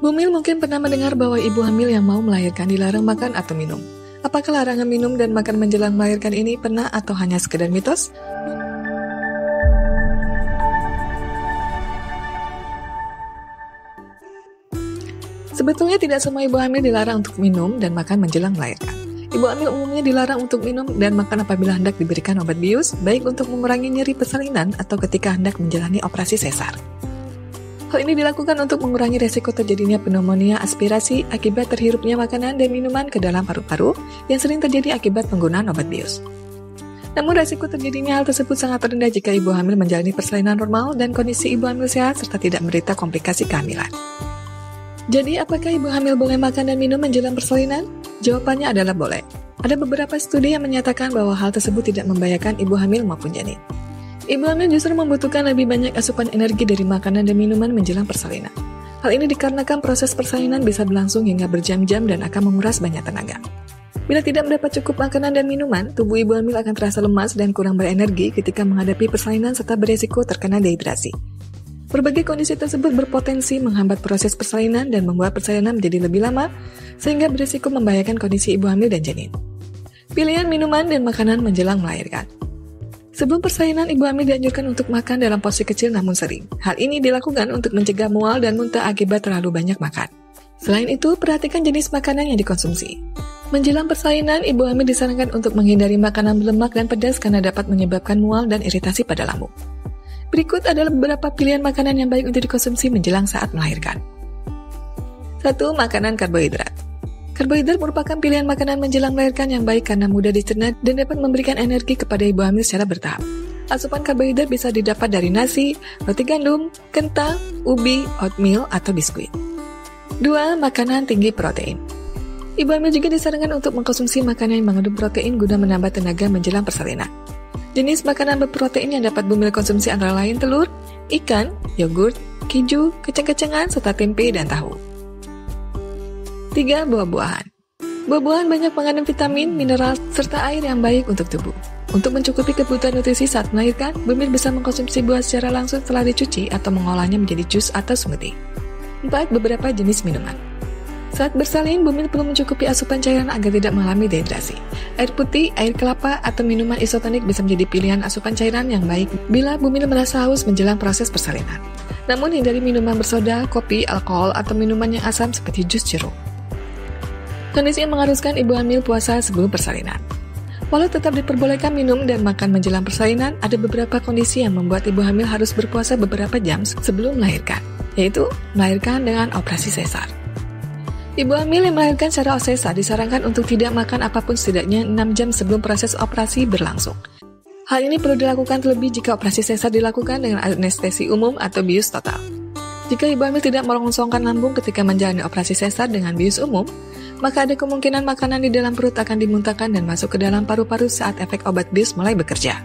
Bumil mungkin pernah mendengar bahwa ibu hamil yang mau melahirkan dilarang makan atau minum. Apakah larangan minum dan makan menjelang melahirkan ini pernah atau hanya sekedar mitos? Sebetulnya tidak semua ibu hamil dilarang untuk minum dan makan menjelang melahirkan. Ibu hamil umumnya dilarang untuk minum dan makan apabila hendak diberikan obat bius, baik untuk mengurangi nyeri persalinan atau ketika hendak menjalani operasi sesar. Hal ini dilakukan untuk mengurangi resiko terjadinya pneumonia aspirasi akibat terhirupnya makanan dan minuman ke dalam paru-paru yang sering terjadi akibat penggunaan obat bius. Namun resiko terjadinya hal tersebut sangat rendah jika ibu hamil menjalani persalinan normal dan kondisi ibu hamil sehat serta tidak menderita komplikasi kehamilan. Jadi, apakah ibu hamil boleh makan dan minum menjelang persalinan? Jawabannya adalah boleh. Ada beberapa studi yang menyatakan bahwa hal tersebut tidak membahayakan ibu hamil maupun janin. Ibu hamil justru membutuhkan lebih banyak asupan energi dari makanan dan minuman menjelang persalinan. Hal ini dikarenakan proses persalinan bisa berlangsung hingga berjam-jam dan akan menguras banyak tenaga. Bila tidak mendapat cukup makanan dan minuman, tubuh ibu hamil akan terasa lemas dan kurang berenergi ketika menghadapi persalinan serta beresiko terkena dehidrasi. Berbagai kondisi tersebut berpotensi menghambat proses persalinan dan membuat persalinan menjadi lebih lama, sehingga berisiko membahayakan kondisi ibu hamil dan janin. Pilihan minuman dan makanan menjelang melahirkan. Sebelum persalinan, ibu hamil dianjurkan untuk makan dalam porsi kecil namun sering. Hal ini dilakukan untuk mencegah mual dan muntah akibat terlalu banyak makan. Selain itu, perhatikan jenis makanan yang dikonsumsi. Menjelang persalinan, ibu hamil disarankan untuk menghindari makanan berlemak dan pedas karena dapat menyebabkan mual dan iritasi pada lambung. Berikut adalah beberapa pilihan makanan yang baik untuk dikonsumsi menjelang saat melahirkan. 1. Makanan karbohidrat. Karbohidrat merupakan pilihan makanan menjelang melahirkan yang baik karena mudah dicerna dan dapat memberikan energi kepada ibu hamil secara bertahap. Asupan karbohidrat bisa didapat dari nasi, roti gandum, kentang, ubi, oatmeal, atau biskuit. 2. Makanan tinggi protein. Ibu hamil juga disarankan untuk mengkonsumsi makanan yang mengandung protein guna menambah tenaga menjelang persalinan. Jenis makanan berprotein yang dapat bumil konsumsi antara lain telur, ikan, yogurt, keju, kacang-kacangan, serta tempe dan tahu. 3. Buah-buahan. Buah-buahan banyak mengandung vitamin, mineral, serta air yang baik untuk tubuh. Untuk mencukupi kebutuhan nutrisi saat melahirkan, bumil bisa mengkonsumsi buah secara langsung setelah dicuci atau mengolahnya menjadi jus atau smoothie. 4. Beberapa jenis minuman. Saat bersalin, bumil perlu mencukupi asupan cairan agar tidak mengalami dehidrasi. Air putih, air kelapa, atau minuman isotonik bisa menjadi pilihan asupan cairan yang baik bila bumil merasa haus menjelang proses persalinan. Namun hindari minuman bersoda, kopi, alkohol, atau minuman yang asam seperti jus jeruk. Kondisi yang mengharuskan ibu hamil puasa sebelum persalinan. Walau tetap diperbolehkan minum dan makan menjelang persalinan, ada beberapa kondisi yang membuat ibu hamil harus berpuasa beberapa jam sebelum melahirkan, yaitu melahirkan dengan operasi sesar. Ibu hamil yang melahirkan secara sesar disarankan untuk tidak makan apapun setidaknya 6 jam sebelum proses operasi berlangsung. Hal ini perlu dilakukan terlebih jika operasi sesar dilakukan dengan anestesi umum atau bius total. Jika ibu hamil tidak merongsongkan lambung ketika menjalani operasi sesar dengan bius umum, maka ada kemungkinan makanan di dalam perut akan dimuntahkan dan masuk ke dalam paru-paru saat efek obat bius mulai bekerja.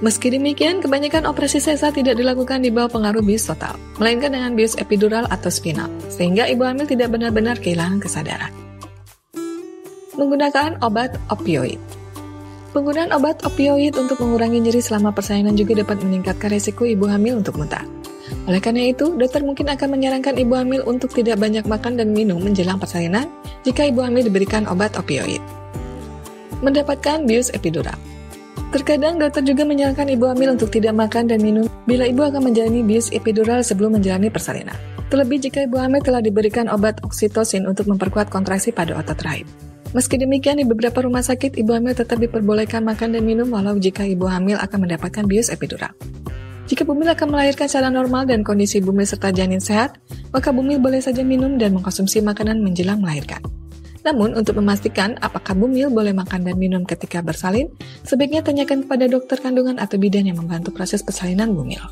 Meski demikian, kebanyakan operasi sesar tidak dilakukan di bawah pengaruh bius total, melainkan dengan bius epidural atau spinal, sehingga ibu hamil tidak benar-benar kehilangan kesadaran. Menggunakan obat opioid. Penggunaan obat opioid untuk mengurangi nyeri selama persalinan juga dapat meningkatkan resiko ibu hamil untuk muntah. Oleh karena itu, dokter mungkin akan menyarankan ibu hamil untuk tidak banyak makan dan minum menjelang persalinan jika ibu hamil diberikan obat opioid. Mendapatkan bius epidural. Terkadang dokter juga menyarankan ibu hamil untuk tidak makan dan minum bila ibu akan menjalani bius epidural sebelum menjalani persalinan. Terlebih jika ibu hamil telah diberikan obat oksitosin untuk memperkuat kontraksi pada otot rahim. Meski demikian, di beberapa rumah sakit, ibu hamil tetap diperbolehkan makan dan minum walau jika ibu hamil akan mendapatkan bius epidural. Jika bumil akan melahirkan secara normal dan kondisi bumil serta janin sehat, maka bumil boleh saja minum dan mengkonsumsi makanan menjelang melahirkan. Namun, untuk memastikan apakah bumil boleh makan dan minum ketika bersalin, sebaiknya tanyakan kepada dokter kandungan atau bidan yang membantu proses persalinan bumil.